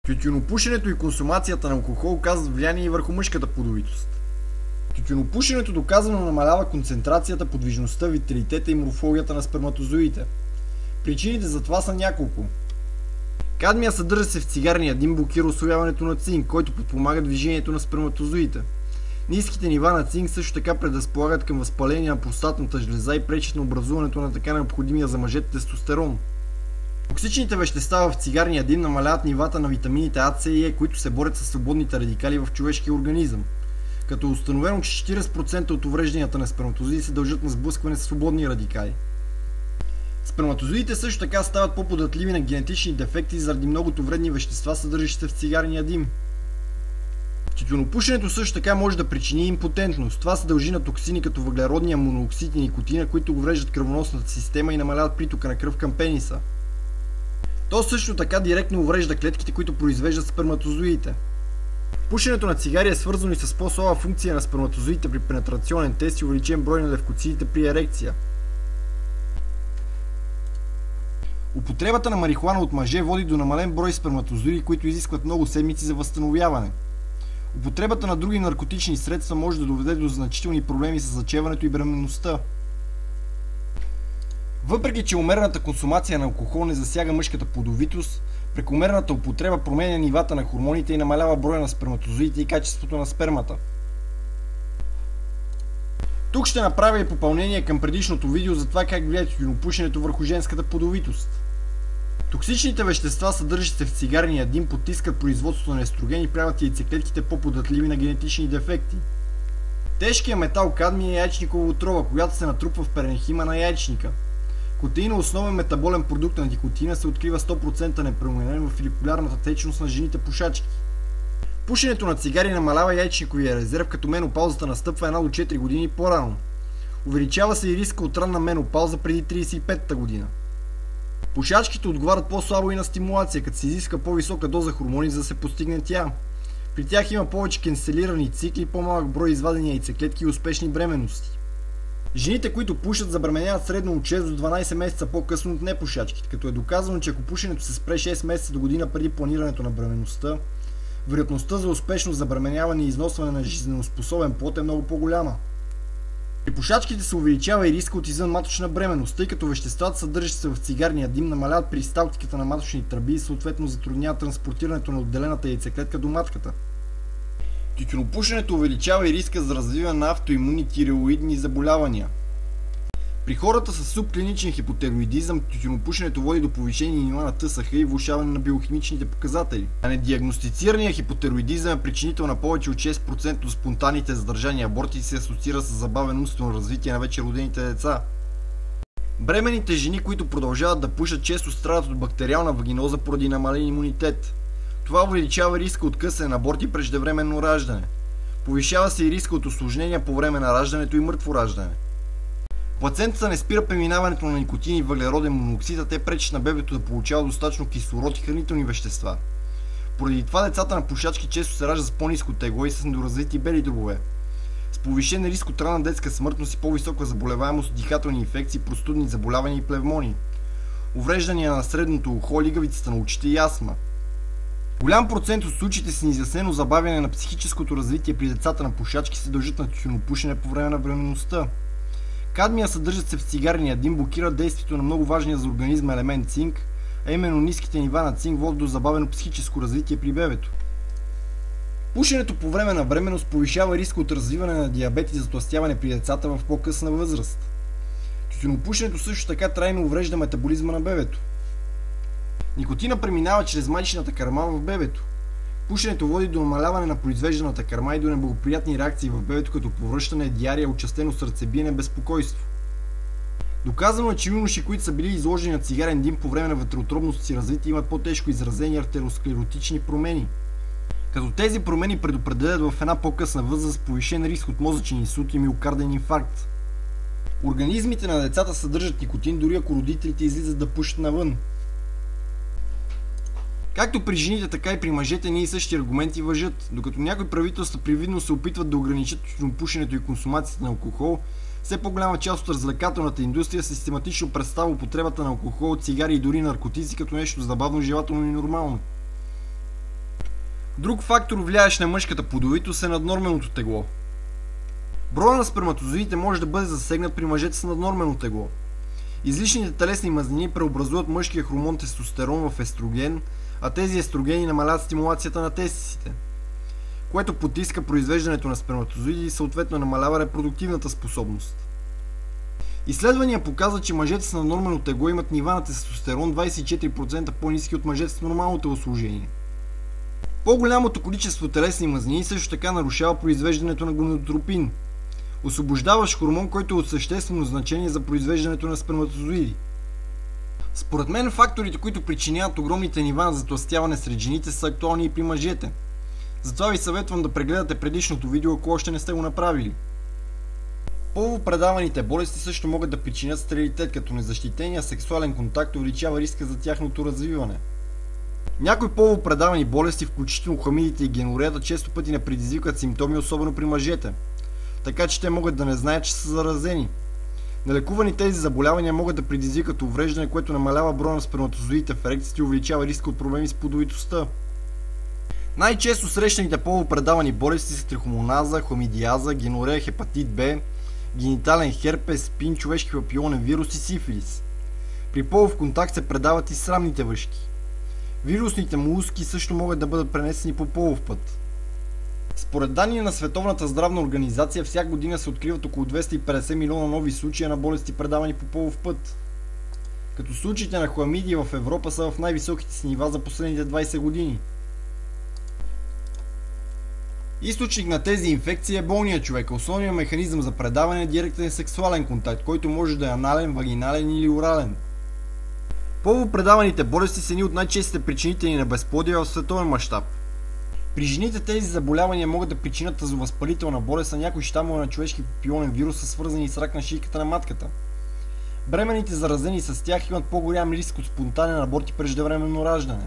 Тютюнопушенето и консумацията на алкохол оказват влияние и върху мъжката плодовитост. Тютюнопушенето доказано намалява концентрацията, подвижността, виталитета и морфологията на сперматозоидите. Причините за това са няколко. Кадмия съдържа се в цигарния дим, блокира усвояването на цинк, който подпомага движението на сперматозоидите. Ниските нива на цинк също така предразполагат към възпаление на простатната жлеза и пречат на образуването на така необходимия за мъжете тестостерон. Токсичните вещества в цигарния дим намаляват нивата на витамините А, С и Е, които се борят с свободните радикали в човешкия организъм. Като е установено, че 40% от уврежданията на сперматозоиди се дължат на сблъскване с свободни радикали. Сперматозоидите също така стават по-податливи на генетични дефекти заради многото вредни вещества, съдържащи се в цигарния дим. Тютюнопушенето също така може да причини импотентност. Това се дължи на токсини като въглеродния монооксид и никотина, които увреждат кръвоносната система и намаляват притока на кръв към пениса. То също така директно уврежда клетките, които произвеждат сперматозоидите. Пушенето на цигари е свързано и с по-слаба функция на сперматозоидите при пенетрационен тест и увеличен брой на левкоцитите при ерекция. Употребата на марихуана от мъже води до намален брой сперматозоиди, които изискват много седмици за възстановяване. Употребата на други наркотични средства може да доведе до значителни проблеми с зачеването и бременността. Въпреки че умерената консумация на алкохол не засяга мъжката плодовитост, прекомерната употреба променя нивата на хормоните и намалява броя на сперматозоидите и качеството на спермата. Тук ще направя и попълнение към предишното видео за това как влияе тютюнопушенето върху женската плодовитост. Токсичните вещества, съдържащи се в цигарния дим, потискат производството на естроген и правят яйцеклетките по-податливи на генетични дефекти. Тежкият метал кадмий е яйчникова отрова, която се натрупва в паренхима на яйчника. Котеина, основен метаболен продукт на никотина, се открива 100% непроменен в фоликулярната течност на жените пушачки. Пушенето на цигари намалява яйчниковия резерв, като менопаузата настъпва 1 до 4 години по-рано. Увеличава се и риска от ранна менопауза преди 35-та година. Пушачките отговарят по-слабо и на стимулация, като се изиска по-висока доза хормони, за да се постигне тя. При тях има повече канцелирани цикли, по-малък брой извадени яйцеклетки и успешни бременности. Жените, които пушат, забременяват средно от 6 до 12 месеца по-късно от непушачките, като е доказано, че ако пушенето се спре 6 месеца до година преди планирането на бременността, вероятността за успешно забременяване и износване на жизненоспособен плод е много по-голяма. При пушачките се увеличава и риска от извънматочна бременност, тъй като веществата, съдържащи се в цигарния дим, намаляват перисталтиката на маточни тръби и съответно затрудняват транспортирането на отделената яйцеклетка до матката. Тютюнопушенето увеличава и риска за развиване на автоимунни тиреоидни заболявания. При хората с субклиничен хипотероидизъм тютюнопушенето води до повишение нива на ТСХ и влошаване на биохимичните показатели. А недиагностицираният хипотероидизъм е причинител на повече от 6% от спонтанните задържани аборти и се асоциира с забавено умствено развитие на вече родените деца. Бременните жени, които продължават да пушат, често страдат от бактериална вагиноза поради намален имунитет. Това увеличава риска от късен аборт и преждевременно раждане. Повишава се и риска от усложнения по време на раждането и мъртво раждане. Плацентата не спира преминаването на никотин и въглероден моноксид, а те пречат на бебето да получава достатъчно кислород и хранителни вещества. Поради това децата на пушачки често се раждат с по-ниско тегло и с недоразвити бели дробове. С повишен риск от ранна детска смъртност и по-висока заболеваемост от дихателни инфекции, простудни заболявания и плевмони. Увреждания на средното ухо, лигавицата на очите и астма. Голям процент от случаите с неизяснено забавяне на психическото развитие при децата на пушачки се дължат на тютюнопушене по време на бременността. Кадмия, съдържат се в цигарния дим, блокира действието на много важния за организма елемент цинк, а именно ниските нива на цинк водят до забавено психическо развитие при бебето. Пушенето по време на бременност повишава риска от развиване на диабет и затлъстяване при децата в по-късна възраст. Тютюнопушенето също така трайно уврежда метаболизма на бебето. Никотина преминава чрез майчината кърма в бебето. Пушенето води до намаляване на произвежданата кърма и до неблагоприятни реакции в бебето, като повръщане, диария, участено сърцебиене, безпокойство. Доказано е, че юноши, които са били изложени на цигарен дим по време на вътреутробното си развитие, имат по-тежко изразени артеросклеротични промени. Като тези промени предопределят в една по-късна възраст повишен риск от мозъчен инсулт и миокарден инфаркт. Организмите на децата съдържат никотин, дори ако родителите излизат да пушат навън. Както при жените, така и при мъжете ние същи аргументи важат. Докато някои правителства привидно се опитват да ограничат тютюнопушенето и консумацията на алкохол, все по-голяма част от развлекателната индустрия систематично представя употребата на алкохол, цигари и дори наркотици като нещо забавно, желателно и нормално. Друг фактор, влияещ на мъжката плодовитост, е наднорменото тегло. Броя на сперматозоидите може да бъде засегнат при мъжете с наднормено тегло. Излишните телесни мазнини преобразуват мъжкия хормон тестостерон в естроген, а тези естрогени намаляват стимулацията на тестисите, което потиска произвеждането на сперматозоиди и съответно намалява репродуктивната способност. Изследвания показват, че мъжете с наднормено тегло имат нива на тестостерон 24% по-ниски от мъжете с нормално телосложение. По-голямото количество телесни мазнини също така нарушава произвеждането на гонадотропин, освобождаващ хормон, който е от съществено значение за произвеждането на сперматозоиди. Според мен факторите, които причиняват огромните нива на затлъстяване сред жените, са актуални и при мъжете. Затова ви съветвам да прегледате предишното видео, ако още не сте го направили. Половопредаваните болести също могат да причинят стерилитет, като незащитения сексуален контакт увеличава риска за тяхното развиване. Някои половопредавани болести, включително хламидите и генореята, често пъти не предизвикват симптоми, особено при мъжете, така че те могат да не знаят, че са заразени. Нелекувани тези заболявания могат да предизвикат увреждане, което намалява броя на сперматозоидите в ерекцията и увеличава риска от проблеми с плодовитостта. Най-често срещаните половопредавани болести са трихомоназа, хламидиаза, генорея, хепатит Б, генитален херпес, спин, човешки папилонен вирус и сифилис. При полов контакт се предават и срамните въшки. Вирусните молуски също могат да бъдат пренесени по полов път. Според данни на Световната здравна организация, всяка година се откриват около 250 милиона нови случая на болести, предавани по полов път. Като случаите на хламидии в Европа са в най-високите си нива за последните 20 години. Източник на тези инфекции е болният човек. Основният механизъм за предаване е директен сексуален контакт, който може да е анален, вагинален или орален. Половопредаваните болести са едни от най-честите причинители на безплодие в световен мащаб. При жените тези заболявания могат да причинят тазовъзпалителна болест, а някои щамове на човешки папилонен вирус са свързани с рак на шийката на матката. Бременните, заразени с тях, имат по-голям риск от спонтанен аборт и преждевременно раждане.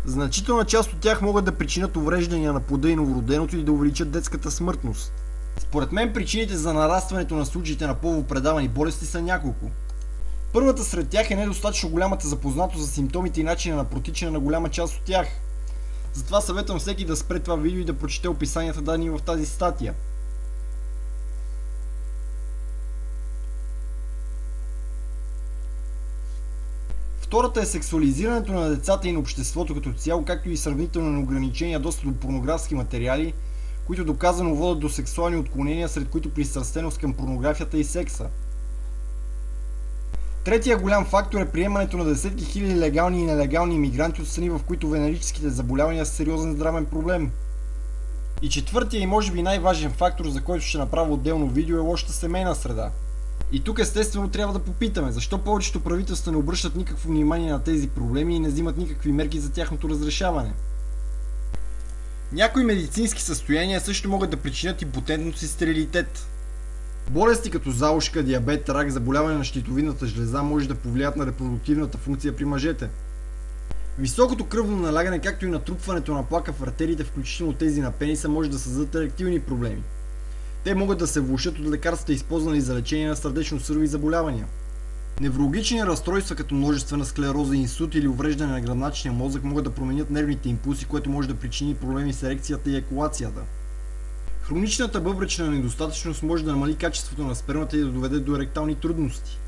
Значителна част от тях могат да причинят увреждания на плода и новороденото и да увеличат детската смъртност. Според мен причините за нарастването на случаите на половопредавани болести са няколко. Първата сред тях е недостатъчно голямата запознатост за симптомите и начина на протичане на голяма част от тях. Затова съветвам всеки да спре това видео и да прочете описанията, дадени в тази статия. Втората е сексуализирането на децата и на обществото като цяло, както и сравнително неограничения достъп до порнографски материали, които доказано водят до сексуални отклонения, сред които пристрастеност към порнографията и секса. Третия голям фактор е приемането на десетки хиляди легални и нелегални имигранти от страни, в които венерическите заболявания са сериозен здравен проблем. И четвъртия и може би най-важен фактор, за който ще направя отделно видео, е лошата семейна среда. И тук естествено трябва да попитаме, защо повечето правителства не обръщат никакво внимание на тези проблеми и не взимат никакви мерки за тяхното разрешаване. Някои медицински състояния също могат да причинят импотентност и стерилитет. Болести като заушка, диабет, рак, заболяване на щитовидната жлеза може да повлият на репродуктивната функция при мъжете. Високото кръвно налягане, както и натрупването на плака в артериите, включително тези на пениса, може да създадат еректилни проблеми. Те могат да се влошат от лекарствата, използвани за лечение на сърдечно-съдови заболявания. Неврологични разстройства като множествена склероза, инсулт или увреждане на гръбначния мозък могат да променят нервните импулси, което може да причини проблеми с ерекцията и екулацията. Хроничната бъбречна недостатъчност може да намали качеството на спермата и да доведе до еректални трудности.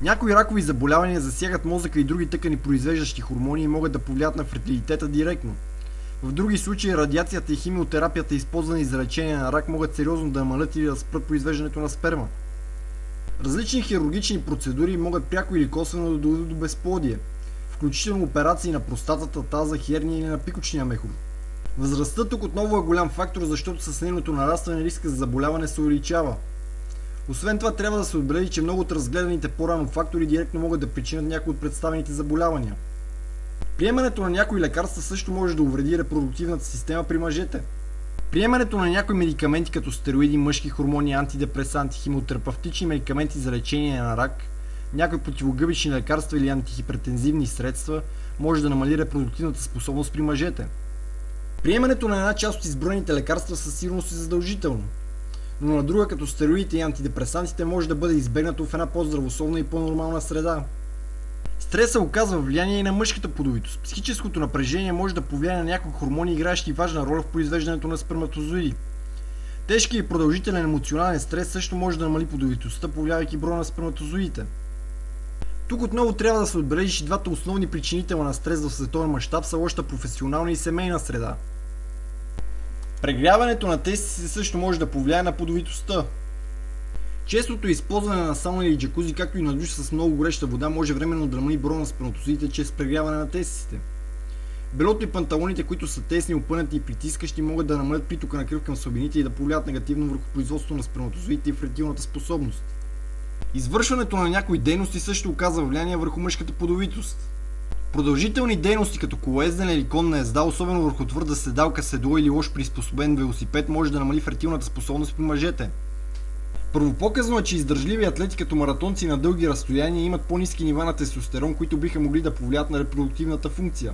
Някои ракови заболявания засягат мозъка и други тъкани, произвеждащи хормони, и могат да повлият на фертилитета директно. В други случаи радиацията и химиотерапията, използвани за лечение на рак, могат сериозно да намалят или да спрат произвеждането на сперма. Различни хирургични процедури могат пряко или косвено да доведат до безплодие, включително операции на простатата, таза, херния или на пикочния мехур. Възрастта тук отново е голям фактор, защото с нейното нарастване риска за заболяване се увеличава. Освен това трябва да се отбележи, че много от разгледаните по-рано фактори директно могат да причинят някои от представените заболявания. Приемането на някои лекарства също може да увреди репродуктивната система при мъжете. Приемането на някои медикаменти като стероиди, мъжки хормони, антидепресанти, химиотерапевтични медикаменти за лечение на рак, някои противогъбични лекарства или антихипертензивни средства може да намали репродуктивната способност при мъжете. Приемането на една част от изброените лекарства със сигурност е задължително, но на друга, като стероидите и антидепресантите, може да бъде избегнато в една по-здравословна и по-нормална среда. Стресът оказва влияние и на мъжката плодовитост. Психическото напрежение може да повлияе на някои хормони, играещи важна роля в произвеждането на сперматозоиди. Тежкият и продължителен емоционален стрес също може да намали плодовитостта, повлиявайки броя на сперматозоидите. Тук отново трябва да се отбележи, че двата основни причинителя на стрес в световен мащаб са лошата професионална и семейна среда. Прегряването на тестите също може да повлияе на плодовитостта. Честото използване на сауна или джакузи, както и на душ с много гореща вода, може временно да намали броя на сперматозоидите чрез прегряване на тестите. Белото и панталоните, които са тесни, опънати и притискащи, могат да намалят притока на кръв към слабините и да повлият негативно върху производството на сперматозоидите и фертилната способност. Извършването на някои дейности също оказва влияние върху мъжката плодовитост. Продължителни дейности като колоездене или конна езда, особено върху твърда седалка, седло или лош приспособен велосипед, може да намали фертилната способност при мъжете. Първопоказано е, че издържливи атлети като маратонци на дълги разстояния имат по-ниски нива на тестостерон, които биха могли да повлият на репродуктивната функция.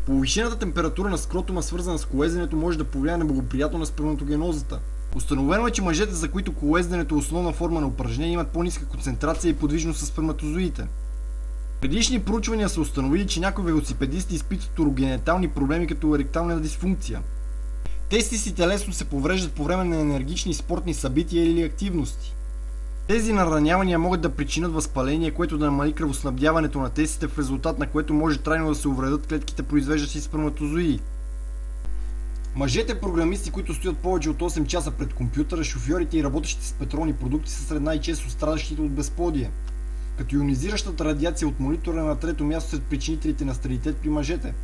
Повишената температура на скротума, свързана с колоезденето, може да повлияе неблагоприятно на сперматогенозата. Установено е, че мъжете, за които колоезденето е основна форма на упражнение, имат по-ниска концентрация и подвижност със сперматозоидите. Предишни проучвания са установили, че някои велосипедисти изпитват урогенитални проблеми като еректална дисфункция. Тестисите лесно се повреждат по време на енергични спортни събития или активности. Тези наранявания могат да причинят възпаление, което да намали кръвоснабдяването на тестите, в резултат на което може трайно да се увредят клетките, произвеждащи сперматозоиди. Мъжете програмисти, които стоят повече от 8 часа пред компютъра, шофьорите и работещите с петролни продукти са сред най-често страдащите от безплодие. Като ионизиращата радиация от монитора е на трето място сред причинителите на стерилитет при мъжете.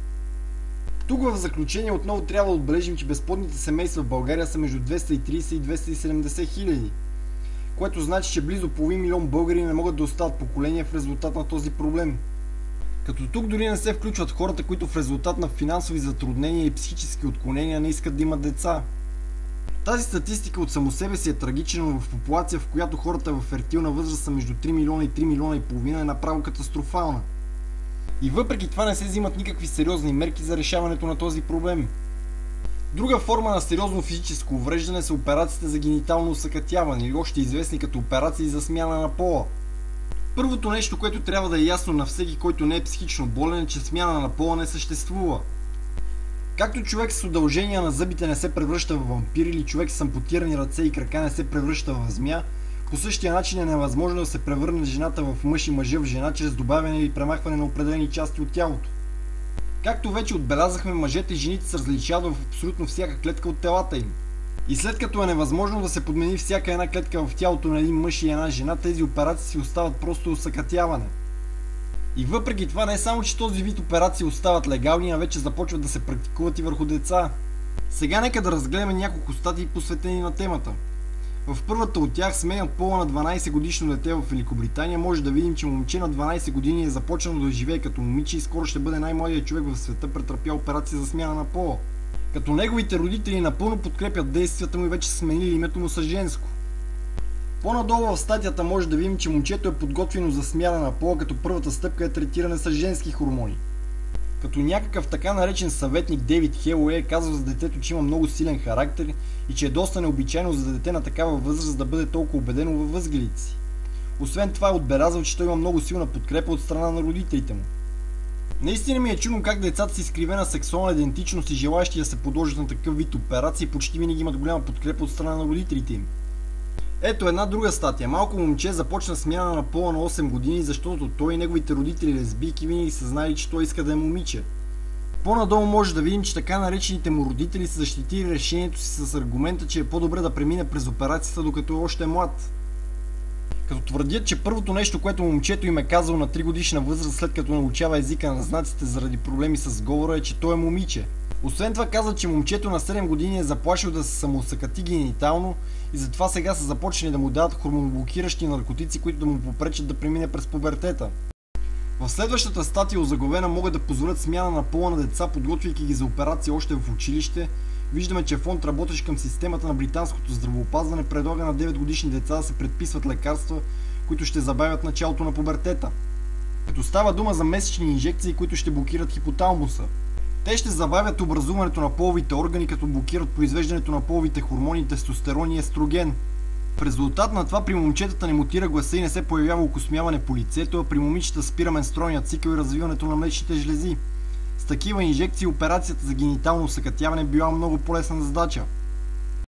Тук в заключение отново трябва да отбележим, че безплодните семейства в България са между 230 и 270 хиляди, което значи, че близо половин милион българи не могат да остават поколения в резултат на този проблем. Като тук дори не се включват хората, които в резултат на финансови затруднения и психически отклонения не искат да имат деца. Тази статистика от само себе си е трагична, но в популация, в която хората в фертилна възраст са между 3 милиона и 3 милиона и половина, е направо катастрофална. И въпреки това не се взимат никакви сериозни мерки за решаването на този проблем. Друга форма на сериозно физическо увреждане са операциите за генитално усъкътяване, или още известни като операции за смяна на пола. Първото нещо, което трябва да е ясно на всеки, който не е психично болен, е, че смяна на пола не съществува. Както човек с удължения на зъбите не се превръща в вампир или човек с ампутирани ръце и крака не се превръща в змия, по същия начин е невъзможно да се превърне жената в мъж и мъжа в жена чрез добавяне или премахване на определени части от тялото. Както вече отбелязахме, мъжете и жените се различават в абсолютно всяка клетка от телата им. И след като е невъзможно да се подмени всяка една клетка в тялото на един мъж и една жена, тези операции си остават просто усъкътяване. И въпреки това не е само, че този вид операции остават легални, а вече започват да се практикуват и върху деца. Сега нека да разгледаме няколко статии, посветени на темата. В първата от тях, сменят пола на 12 годишно дете в Великобритания, може да видим, че момче на 12 години е започнало да живее като момиче и скоро ще бъде най-младият човек в света, претърпял операция за смяна на пола. Като неговите родители напълно подкрепят действията му и вече са сменили името му с женско. По-надолу в статията може да видим, че момчето е подготвено за смяна на пола, като първата стъпка е третиране с женски хормони. Като някакъв така наречен съветник Дейвид Хелуей казва за детето, че има много силен характер и че е доста необичайно за дете на такава възраст да бъде толкова убедено във възгледите си. Освен това е отбелязал, че той има много силна подкрепа от страна на родителите му. Наистина ми е чудно как децата с изкривена сексуална идентичност и желаящи да се подложат на такъв вид операции почти винаги имат голяма подкрепа от страна на родителите им. Ето една друга статия. Малко момче започна смяна на пола на 8 години, защото той и неговите родители лесбийки винаги са знали, че той иска да е момиче. По-надолу може да видим, че така наречените му родители са защитили решението си с аргумента, че е по-добре да премине през операцията, докато е още млад. Като твърдят, че първото нещо, което момчето им е казал на 3 годишна възраст, след като научава езика на знаците заради проблеми с говора, е, че той е момиче. Освен това казват, че момчето на 7 години е заплашил да се самоусъкати генитално и затова сега са започнали да му дават хормоноблокиращи наркотици, които да му попречат да премине през пубертета. В следващата статия озаглавена могат да позволят смяна на пола на деца, подготвяйки ги за операция още в училище. Виждаме, че фонд, работещ към системата на британското здравеопазване, предлага на 9 годишни деца да се предписват лекарства, които ще забавят началото на пубертета. Като става дума за месечни инжекции, които ще блокират хипоталамуса. Те ще забавят образуването на половите органи, като блокират произвеждането на половите хормони, тестостерон и естроген. В резултат на това при момчетата не мутира гласа и не се появява окосмяване по лицето, а при момичета спира менструалния цикъл и развиването на млечните жлези. С такива инжекции операцията за генитално усъкътяване била много по-лесна задача.